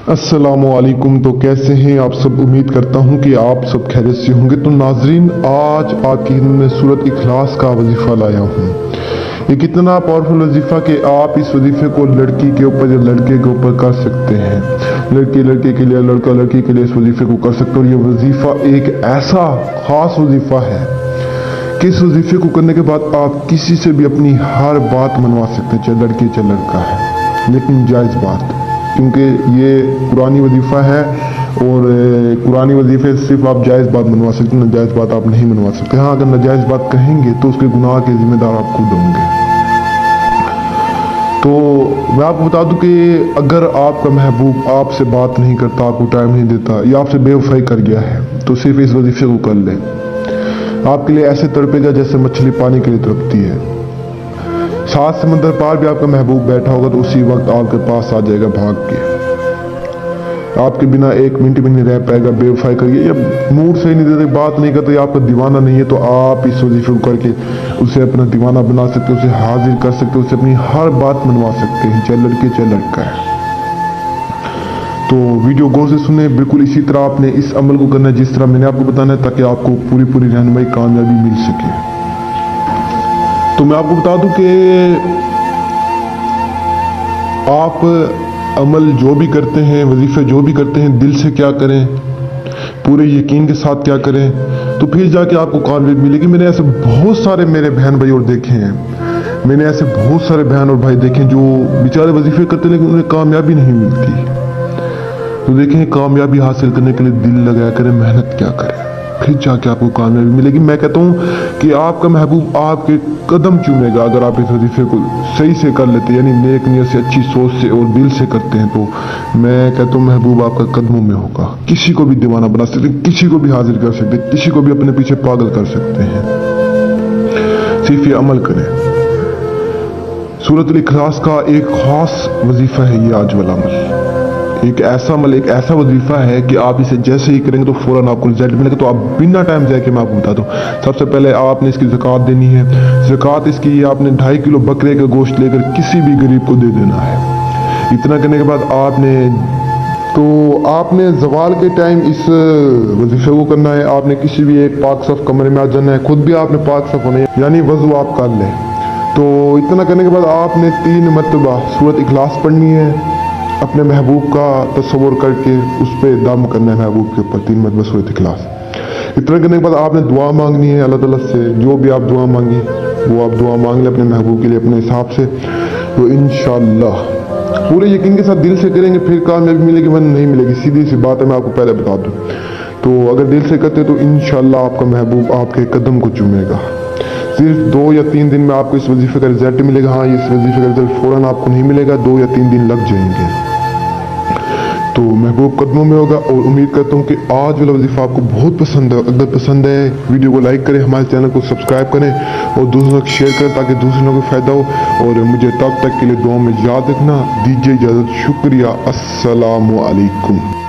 अस्सलामुअलैकुम। तो कैसे हैं आप सब? उम्मीद करता हूं कि आप सब खैरियत से होंगे। तो नाजरीन, आज आपकी में सूरत इखलास का वजीफा लाया हूं। ये कितना पावरफुल वजीफा कि आप इस वजीफे को लड़की के ऊपर या लड़के के ऊपर कर सकते हैं। लड़के के लिए, लड़का लड़की के लिए इस वजीफे को कर सकते हैं। और ये वजीफा एक ऐसा खास वजीफा है कि इस वजीफे को करने के बाद आप किसी से भी अपनी हर बात मनवा सकते हैं, चाहे लड़के चाहे लड़का है, लेकिन जायज़ बात, क्योंकि ये कुरानी वजीफा है और कुरानी वजीफे सिर्फ आप जायज़ बात मनवा सकते हैं, नाजायज़ बात आप नहीं मनवा सकते। हाँ, अगर नाजायज़ बात कहेंगे तो उसके गुनाह के जिम्मेदार आप खुद होंगे। तो मैं आपको बता दूं कि अगर आपका महबूब आपसे बात नहीं करता, आपको टाइम नहीं देता या आपसे बेवफाई कर गया है, तो सिर्फ इस वजीफे को कर ले। आपके लिए ऐसे तड़पेगा जैसे मछली पानी के लिए तड़पती है। 7 समंदर पार भी आपका महबूब बैठा होगा तो उसी वक्त आपके पास आ जाएगा भाग के। आपके बिना 1 मिनट भी नहीं रह पाएगा। बेवफाई करिए या मूड सही नहीं देते, बात नहीं करते, आपका दीवाना नहीं है, तो आप इस वजीफे को करके उसे अपना दीवाना बना सकते हैं, उसे हाजिर कर सकते हैं, उसे अपनी हर बात मनवा सकते हैं, चाहे लड़के चाहे लड़का है। तो वीडियो गौर से सुने, बिल्कुल इसी तरह आपने इस अमल को करना है जिस तरह मैंने आपको बताना है, ताकि आपको पूरी रहनुमाई कामयाबी मिल सके। तो मैं आपको बता दूं कि आप अमल जो भी करते हैं, वजीफे जो भी करते हैं, दिल से क्या करें, पूरे यकीन के साथ क्या करें, तो फिर जाके आपको कामयाबी मिलेगी। मैंने ऐसे बहुत सारे मेरे बहन भाई और देखे हैं, मैंने ऐसे बहुत सारे बहन और भाई देखे जो बेचारे वजीफे करते लेकिन उन्हें कामयाबी नहीं मिलती। तो देखें, कामयाबी हासिल करने के लिए दिल लगाया करें, मेहनत क्या करें, फिर जाके आपको कामयाबी मिलेगी। मैं कहता हूँ कि आपका महबूब आपके कदम चूमेगा अगर आप इस वजीफे को सही से कर लेते हैं, यानी नेक नियत से, अच्छी सोच से और दिल से करते हैं। तो मैं कहता हूँ महबूब आपका कदमों में होगा। किसी को भी दीवाना बना सकते हैं, किसी को भी हाजिर कर सकते हैं, किसी को भी अपने पीछे पागल कर सकते हैं। सिर्फ ये अमल करें। सूरत इखलास का एक खास वजीफा है ये आज वाला अमल। एक ऐसा वजीफा है कि आप इसे जैसे ही करेंगे तो फौरन आपको रिजल्ट मिलेगा। तो आप बिना टाइम जाए के मैं आपको बता दूं, सबसे पहले आपने इसकी ज़कात देनी है। ज़कात इसकी आपने 2.5 किलो बकरे का गोश्त लेकर किसी भी गरीब को दे देना है। इतना करने के बाद आपने ज़वाल के टाइम इस वजीफे को करना है। आपने किसी भी एक पाक साफ कमरे में आ जाना है, खुद भी आपने पाक साफ होना है, यानी वज़ू आप कर लें। तो इतना करने के बाद आपने 3 मरतबा सूरत इखलास पढ़नी है। अपने महबूब का तस्वुर करके उस पर दम करना है महबूब के ऊपर 3 मरतबा सूरत इखलास। इतना करने के बाद आपने दुआ मांगनी है अल्लाह ताला से। जो भी आप दुआ मांगी वो आप दुआ मांग लें अपने महबूब के लिए अपने हिसाब से। तो इंशाअल्लाह पूरे यकीन के साथ दिल से करेंगे, फिर कामयाबी मिलेगी वरना नहीं मिलेगी। सीधी सी बात है, मैं आपको पहले बता दूँ। तो अगर दिल से करते तो इंशाअल्लाह आपका महबूब आपके कदम को चूमेगा। सिर्फ 2 या 3 दिन में आपको इस वजीफे का रिजल्ट मिलेगा। हाँ, इस वजीफे का रिजल्ट फौरन आपको नहीं मिलेगा, 2 या 3 दिन लग जाएंगे। तो महबूब कदमों में होगा। और उम्मीद करता हूँ कि आज वाला वजीफा आपको बहुत पसंद है। अगर पसंद है वीडियो को लाइक करें, हमारे चैनल को सब्सक्राइब करें और दूसरों को शेयर करें ताकि दूसरे लोगों को फ़ायदा हो। और मुझे तब तक के लिए दुआ में याद रखना। दीजिए इजाज़त। शुक्रिया। अस्सलामु अलैकुम।